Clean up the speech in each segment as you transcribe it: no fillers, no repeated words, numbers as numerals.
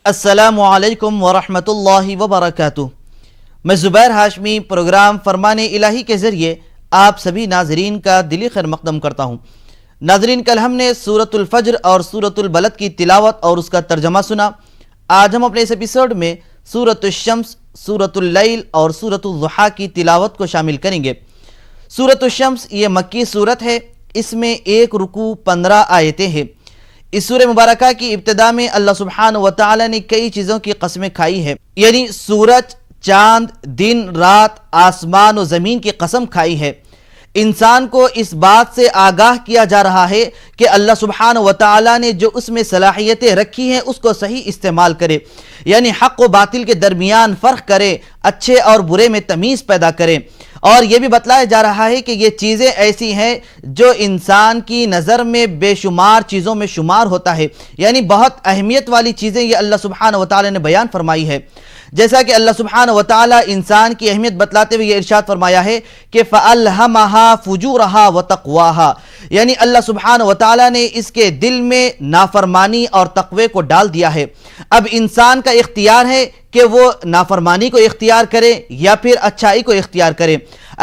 السلام علیکم ورحمۃ اللہ وبرکاتہ۔ میں زبیر ہاشمی پروگرام فرمان الہی کے ذریعے آپ سبھی ناظرین کا دلی خیر مقدم کرتا ہوں۔ ناظرین، کل ہم نے سورۃ الفجر اور سورۃ البلد کی تلاوت اور اس کا ترجمہ سنا۔ آج ہم اپنے اس ایپیسوڈ میں سورۃ الشمس، سورۃ اللیل اور سورۃ الضحیٰ کی تلاوت کو شامل کریں گے۔ سورۃ الشمس یہ مکی سورت ہے، اس میں 1 رکوع 15 آیتیں ہیں۔ اس سورہ مبارکہ کی ابتدا میں اللہ سبحانہ وتعالی نے کئی چیزوں کی قسمیں کھائی ہے، یعنی سورج، چاند، دن، رات، آسمان و زمین کی قسم کھائی ہے۔ انسان کو اس بات سے آگاہ کیا جا رہا ہے کہ اللہ سبحانہ وتعالی نے جو اس میں صلاحیتیں رکھی ہیں اس کو صحیح استعمال کرے، یعنی حق و باطل کے درمیان فرق کرے، اچھے اور برے میں تمیز پیدا کرے۔ اور یہ بھی بتلایا جا رہا ہے کہ یہ چیزیں ایسی ہیں جو انسان کی نظر میں بے شمار چیزوں میں شمار ہوتا ہے، یعنی بہت اہمیت والی چیزیں یہ اللہ سبحانہ وتعالی نے بیان فرمائی ہے۔ جیسا کہ اللہ سبحانہ وتعالی انسان کی اہمیت بتلاتے ہوئے یہ ارشاد فرمایا ہے کہ فَأَلْهَمَهَا فُجُورَهَا وَتَقْوَاهَا، یعنی اللہ سبحانہ وتعالی نے اس کے دل میں نافرمانی اور تقوی کو ڈال دیا ہے۔ اب انسان کا اختیار ہے کہ وہ نافرمانی کو اختیار کرے یا پھر اچھائی کو اختیار کرے۔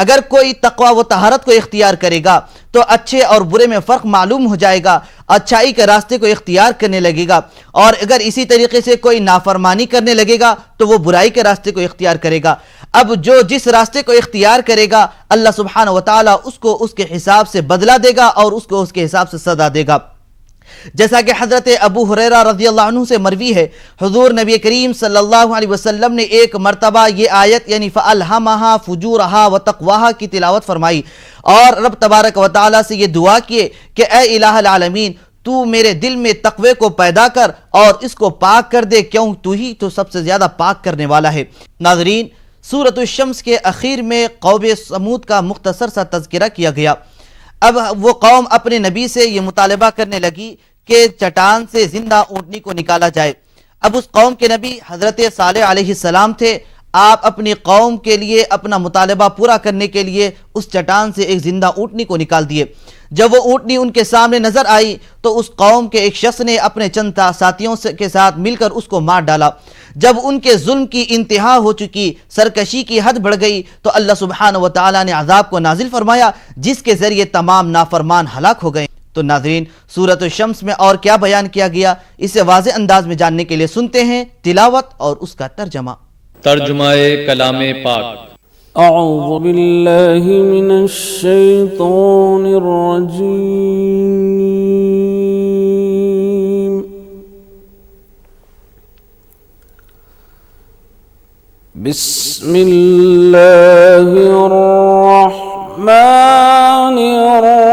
اگر کوئی تقوی و طہارت کو اختیار کرے گا تو اچھے اور برے میں فرق معلوم ہو جائے گا، اچھائی کے راستے کو اختیار کرنے لگے گا، اور اگر اسی طریقے سے کوئی نافرمانی کرنے لگے گا تو وہ برائی کے راستے کو اختیار کرے گا۔ اب جو جس راستے کو اختیار کرے گا اللہ سبحانہ وتعالی اس کو اس کے حساب سے بدلہ دے گا اور اس کو اس کے حساب سے سزا دے گا۔ جیسا کہ حضرت ابو ہریرہ رضی اللہ عنہ سے مروی ہے، حضور نبی کریم صلی اللہ علیہ وسلم نے ایک مرتبہ یہ آیت یعنی فَأَلْهَمَهَا فُجُورَهَا وَتَقْوَاهَا کی تلاوت فرمائی اور رب تبارک و تعالی سے یہ دعا کیے کہ اے الہ العالمین، تو میرے دل میں تقوی کو پیدا کر اور اس کو پاک کر دے، کیوں تو ہی تو سب سے زیادہ پاک کرنے والا ہے۔ ناظرین، سورۃ الشمس کے اخیر میں قوم سمود کا مختصر سا تذکرہ کیا گیا۔ اب وہ قوم اپنے نبی سے یہ مطالبہ کرنے لگی کہ چٹان سے زندہ اونٹنی کو نکالا جائے۔ اب اس قوم کے نبی حضرت صالح علیہ السلام تھے۔ آپ اپنی قوم کے لیے اپنا مطالبہ پورا کرنے کے لیے اس چٹان سے ایک زندہ اونٹنی کو نکال دیے۔ جب وہ اونٹنی ان کے سامنے نظر آئی تو اس قوم کے ایک شخص نے اپنے چند ساتھیوں کے ساتھ مل کر اس کو مار ڈالا۔ جب ان کے ظلم کی انتہا ہو چکی، سرکشی کی حد بڑھ گئی، تو اللہ سبحانہ وتعالی نے عذاب کو نازل فرمایا جس کے ذریعے تمام نافرمان ہلاک ہو گئے۔ تو ناظرین، سورۃ الشمس میں اور کیا بیان کیا گیا، اسے واضح انداز میں جاننے کے لیے سنتے ہیں تلاوت اور اس کا ترجمہ۔ ترجمہ کلام پاک۔ اعوذ باللہ من الشیطان الرجیم، بسم اللہ الرحمن الرحیم۔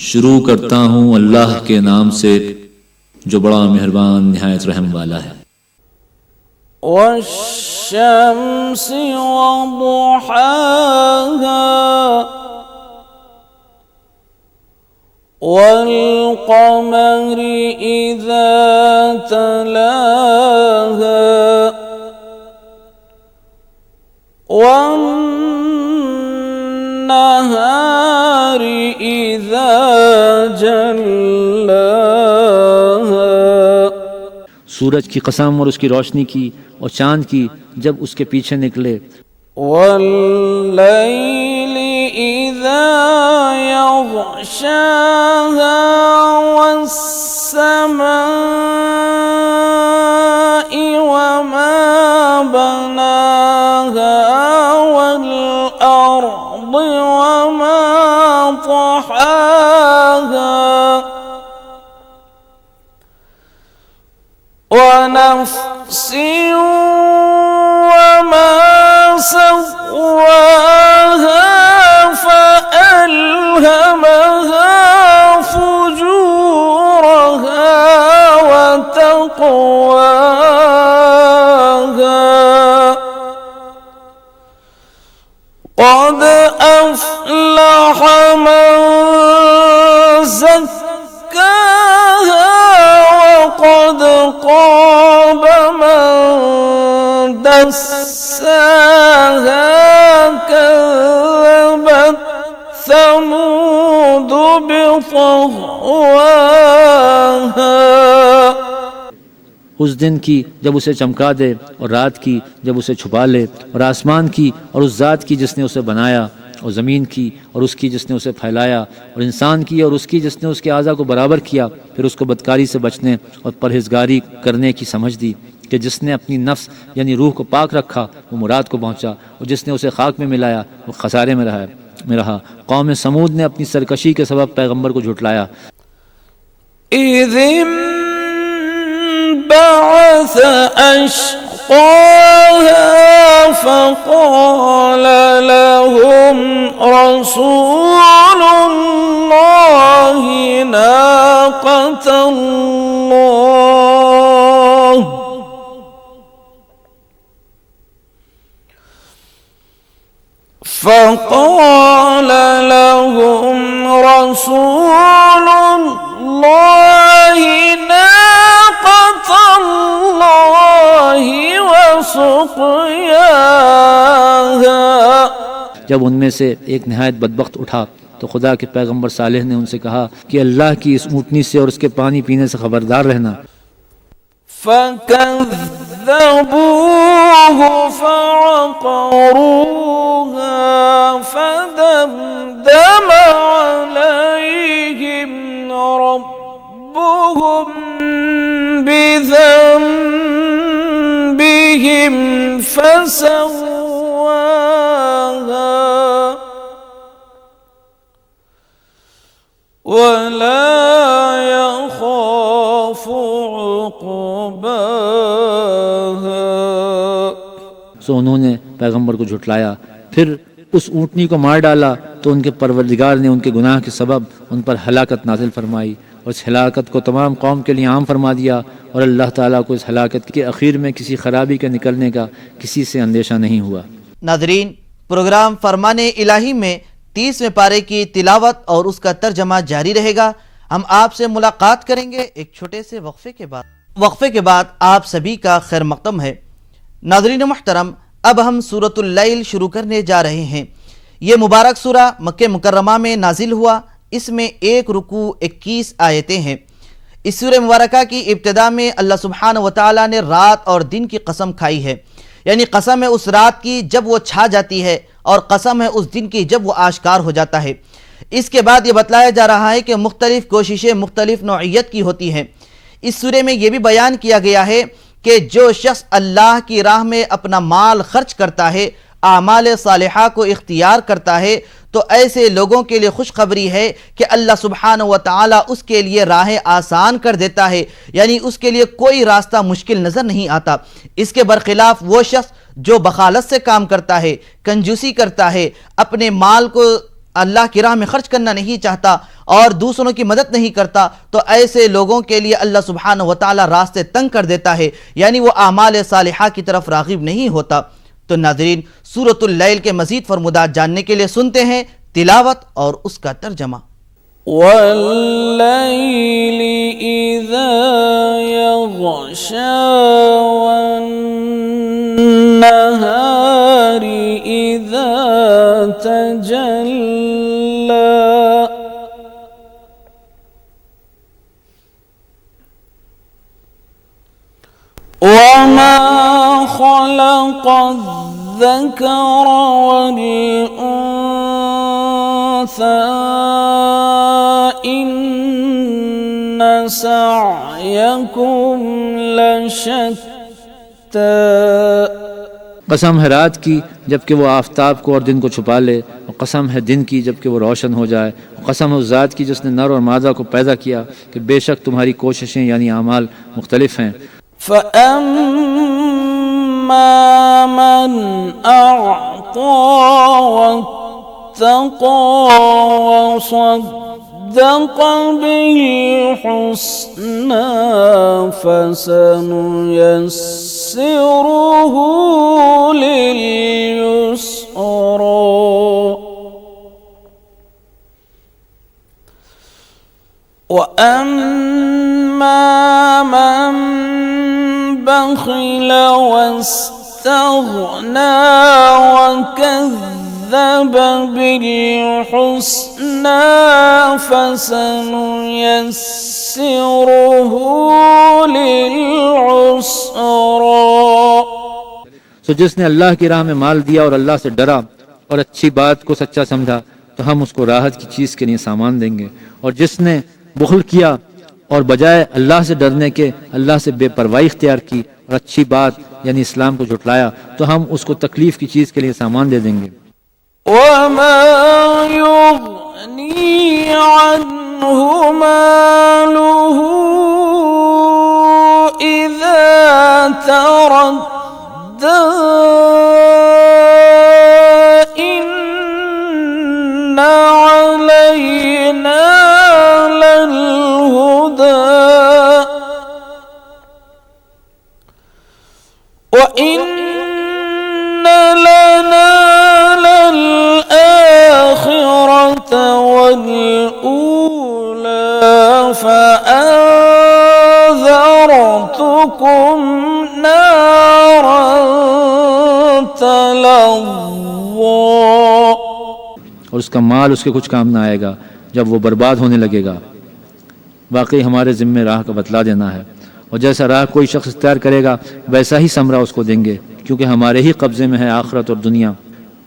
شروع کرتا ہوں اللہ کے نام سے جو بڑا مہربان نہایت رحم والا ہے۔ والشمس وضحاها والقمر إذا تلاها والنهار إذا جلاها، سورج کی قسم اور اس کی روشنی کی اور چاند کی جب اس کے پیچھے نکلے، واللیل اذا یغشاها والسماء وما بناها والأرض وما طحاها ونفس وما سواها فألهمها فجورها وتقواها قد أفلح من زكاها وقد خاب من دساها كذبت ثمود بطغواها اس دن کی جب اسے چمکا دے، اور رات کی جب اسے چھپا لے، اور آسمان کی اور اس ذات کی جس نے اسے بنایا، اور زمین کی اور اس کی جس نے اسے پھیلایا، اور انسان کی اور اس کی جس نے اس کے اعضاء کو برابر کیا، پھر اس کو بدکاری سے بچنے اور پرہیزگاری کرنے کی سمجھ دی کہ جس نے اپنی نفس یعنی روح کو پاک رکھا وہ مراد کو پہنچا، اور جس نے اسے خاک میں ملایا وہ خسارے میں رہا۔ قوم سمود نے اپنی سرکشی کے سبب پیغمبر کو جھٹلایا۔ إذ انبعث أشقاها فقال لهم رسول الله ناقة الله فقال لهم رسول الله ناقة الله وسقياها جب ان میں سے ایک نہایت بدبخت اٹھا تو خدا کے پیغمبر صالح نے ان سے کہا کہ اللہ کی اس اونٹنی سے اور اس کے پانی پینے سے خبردار رہنا۔ فكذبوه فعقروها فدمدم عليهم ربهم بذنبهم فسواها ولا يخاف عقباها سو انہوں نے پیغمبر کو جھٹلایا، پھر اس اونٹنی کو مار ڈالا تو ان کے پروردگار نے ان کے گناہ کے سبب ان پر ہلاکت نازل فرمائی، اور اس ہلاکت کو تمام قوم کے لیے عام فرما دیا، اور اللہ تعالیٰ کو اس ہلاکت کے اخیر میں کسی خرابی کے نکلنے کا کسی سے اندیشہ نہیں ہوا۔ ناظرین، پروگرام فرمان الہی میں 30ویں پارے کی تلاوت اور اس کا ترجمہ جاری رہے گا۔ ہم آپ سے ملاقات کریں گے ایک چھوٹے سے وقفے کے بعد آپ سبھی کا خیر مقدم ہے۔ ناظرین محترم، اب ہم سورۃ اللیل شروع کرنے جا رہے ہیں۔ یہ مبارک سورہ مکہ مکرمہ میں نازل ہوا، اس میں 1 رکوع 21 آیتیں ہیں۔ اس سورہ مبارکہ کی ابتدا میں اللہ سبحانہ وتعالی نے رات اور دن کی قسم کھائی ہے، یعنی قسم ہے اس رات کی جب وہ چھا جاتی ہے، اور قسم ہے اس دن کی جب وہ آشکار ہو جاتا ہے۔ اس کے بعد یہ بتلایا جا رہا ہے کہ مختلف کوششیں مختلف نوعیت کی ہوتی ہیں۔ اس سورہ میں یہ بھی بیان کیا گیا ہے کہ جو شخص اللہ کی راہ میں اپنا مال خرچ کرتا ہے، اعمال صالحہ کو اختیار کرتا ہے، تو ایسے لوگوں کے لیے خوشخبری ہے کہ اللہ سبحانہ وتعالی اس کے لیے راہیں آسان کر دیتا ہے، یعنی اس کے لیے کوئی راستہ مشکل نظر نہیں آتا۔ اس کے برخلاف وہ شخص جو بخالت سے کام کرتا ہے، کنجوسی کرتا ہے، اپنے مال کو اللہ کی راہ میں خرچ کرنا نہیں چاہتا اور دوسروں کی مدد نہیں کرتا، تو ایسے لوگوں کے لیے اللہ سبحانہ وتعالی راستے تنگ کر دیتا ہے، یعنی وہ اعمال صالحہ کی طرف راغب نہیں ہوتا۔ تو ناظرین، سورۃ اللیل کے مزید فرمودات جاننے کے لیے سنتے ہیں تلاوت اور اس کا ترجمہ۔ والليل إذا يغشى والنهار إذا تجلى وما خلق الذكر والأنثى إن سعيكم لشتى قسم ہے رات کی جب کہ وہ آفتاب کو اور دن کو چھپا لے، اور قسم ہے دن کی جب کہ وہ روشن ہو جائے، اور قسم ہے اس ذات کی جس نے نر اور مادہ کو پیدا کیا کہ بے شک تمہاری کوششیں یعنی اعمال مختلف ہیں۔ فَأَمَّا مَنْ أَعْطَى وَاتَّقَى وَصَدَّقَ بِالْحُسْنَى فَسَنُيَسِّرُهُ لِلْيُسْرَى وَأَمَّا مَنْ بَخِلَ وَاسْتَغْنَى وَكَذَّبَ كذب بالحسنى فسنيسره للعسرى. سو جس نے اللہ کی راہ میں مال دیا اور اللہ سے ڈرا اور اچھی بات کو سچا سمجھا تو ہم اس کو راحت کی چیز کے لیے سامان دیں گے. اور جس نے بخل کیا اور بجائے اللہ سے ڈرنے کے اللہ سے بے پرواہی اختیار کی اور اچھی بات یعنی اسلام کو جھٹلایا تو ہم اس کو تکلیف کی چیز کے لیے سامان دے دیں گے. وما يغني عنه ماله إذا تردى إن علينا للهدى وإن لنا للآخرة والأولى فأنذرتكم نارا تلظى. اور اس کا مال اس کے کچھ کام نہ آئے گا جب وہ برباد ہونے لگے گا. واقعی ہمارے ذمے راہ کا بتلا دینا ہے، اور جیسا راہ کوئی شخص اختیار کرے گا ویسا ہی ثمرہ اس کو دیں گے، کیونکہ ہمارے ہی قبضے میں ہے آخرت اور دنیا.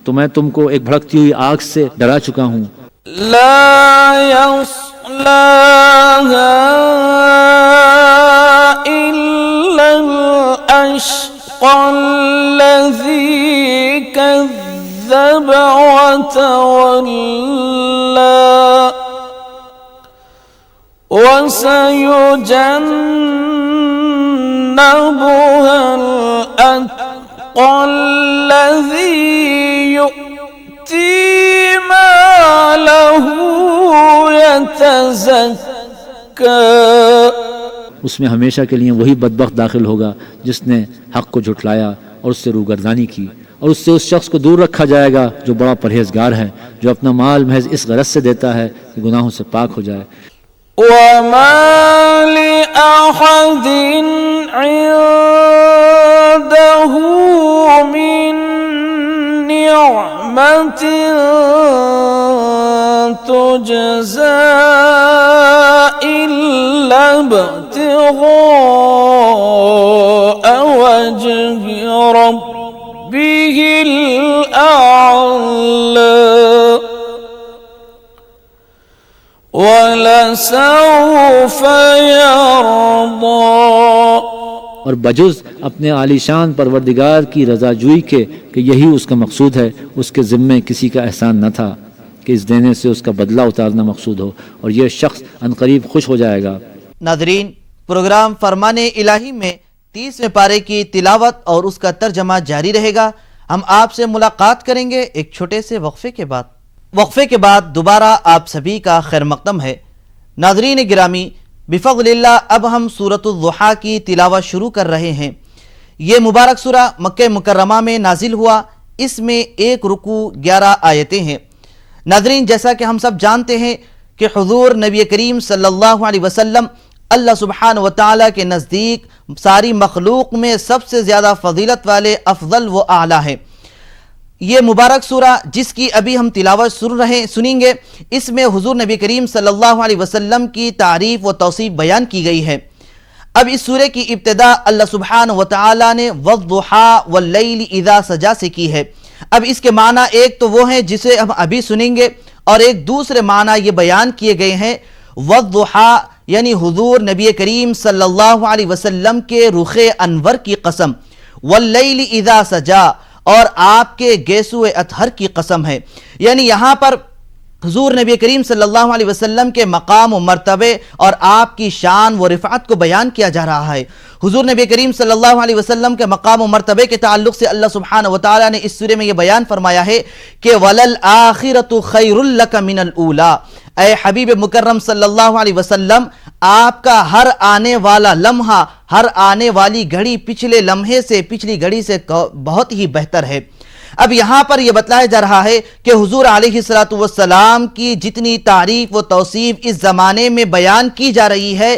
تو میں تم کو ایک بھڑکتی ہوئی آگ سے ڈرا چکا ہوں. لا يصلاها إلا الأشقى الذي كذب وتولى وسيجنبها الأتقى الذي يؤتي ماله يتزكى. اس میں ہمیشہ کے لیے وہی بدبخت داخل ہوگا جس نے حق کو جھٹلایا اور اس سے روگردانی کی، اور اس سے اس شخص کو دور رکھا جائے گا جو بڑا پرہیزگار ہے، جو اپنا مال محض اس غرض سے دیتا ہے کہ گناہوں سے پاک ہو جائے. وما لأحد عنده من نعمة تجزى إلا ابتغاء وجه ربه الأعلى وَلَسَوْفَ يَرْضَى. اور بجز اپنے عالیشان پروردگار کی رضا جوئی کے کہ یہی اس کا مقصود ہے، اس کے ذمے کسی کا احسان نہ تھا کہ اس دینے سے اس کا بدلہ اتارنا مقصود ہو، اور یہ شخص عنقریب خوش ہو جائے گا. ناظرین، پروگرام فرمان الہی میں 30ویں پارے کی تلاوت اور اس کا ترجمہ جاری رہے گا. ہم آپ سے ملاقات کریں گے ایک چھوٹے سے وقفے کے بعد. وقفے کے بعد دوبارہ آپ سبھی کا خیر مقدم ہے. ناظرین گرامی، بفضل اللہ اب ہم سورۃ الضحیٰ کی تلاوت شروع کر رہے ہیں. یہ مبارک سورہ مکہ مکرمہ میں نازل ہوا. اس میں 1 رکوع 11 آیتیں ہیں. ناظرین، جیسا کہ ہم سب جانتے ہیں کہ حضور نبی کریم صلی اللہ علیہ وسلم اللہ سبحانہ و تعالیٰ کے نزدیک ساری مخلوق میں سب سے زیادہ فضیلت والے، افضل و اعلیٰ ہیں. یہ مبارک سورہ جس کی ابھی ہم تلاوت سنیں گے، اس میں حضور نبی کریم صلی اللہ علیہ وسلم کی تعریف و توصیف بیان کی گئی ہے. اب اس سورہ کی ابتدا اللہ سبحانہ و تعالیٰ نے والضحیٰ واللیل اذا سجا سے کی ہے. اب اس کے معنی ایک تو وہ ہیں جسے ہم ابھی سنیں گے، اور ایک دوسرے معنی یہ بیان کیے گئے ہیں. والضحیٰ یعنی حضور نبی کریم صلی اللہ علیہ وسلم کے رخ انور کی قسم، واللیل اذا سجا اور آپ کے گیسو اطہر کی قسم ہے. یعنی یہاں پر حضور نبی کریم صلی اللہ علیہ وسلم کے مقام و مرتبے اور آپ کی شان و رفعت کو بیان کیا جا رہا ہے. حضور نبی کریم صلی اللہ علیہ وسلم کے مقام و مرتبے کے تعلق سے اللہ سبحانہ و تعالیٰ نے اس سورہ میں یہ بیان فرمایا ہے کہ وَلَلْآخِرَةُ خَيْرٌ لَكَ مِنَ الْأُولَى. اے حبیب مکرم صلی اللہ علیہ وسلم، آپ کا ہر آنے والا لمحہ، ہر آنے والی گھڑی پچھلے لمحے سے، پچھلی گھڑی سے بہت ہی بہتر ہے. اب یہاں پر یہ بتلایا جا رہا ہے کہ حضور علیہ السلام کی جتنی تعریف و توصیف اس زمانے میں بیان کی جا رہی ہے،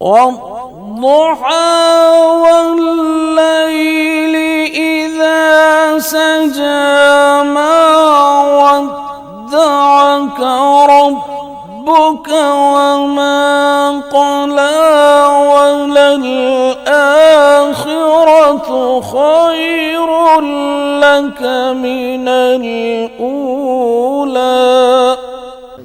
والضحى والليل إذا سجى ما ودعك ربك وما قلى وللآخرة خير لك من الأولى।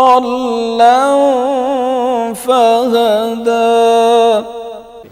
ضالا فهدى।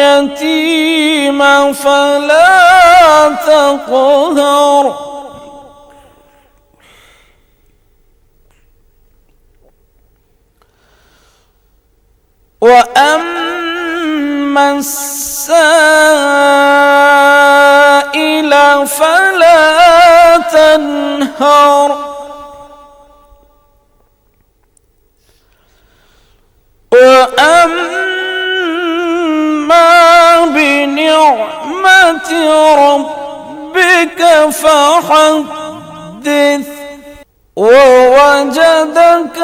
اليتيم فلا تقهر وأما السائل فلا تنهر وأما بنعمة ربك فحدث ووجدك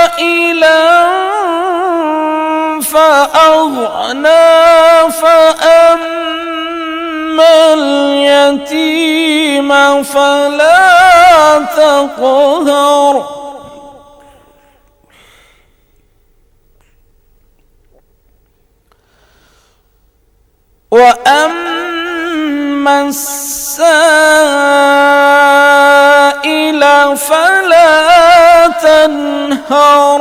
عائلا فأغنى فأما اليتيم فلا تقهر وأما السائل فلا تنهر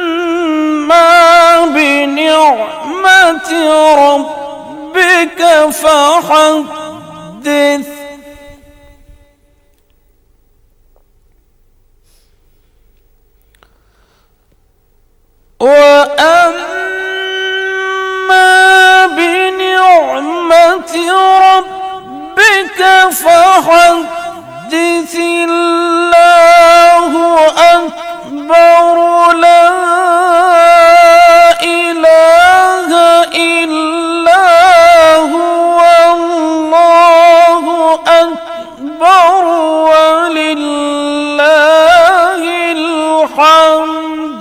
وأما بنعمة ربك فحدث وأما بنعمة ربك فحدث الله أكبر لا إله إلا هو الله أكبر ولله الحمد।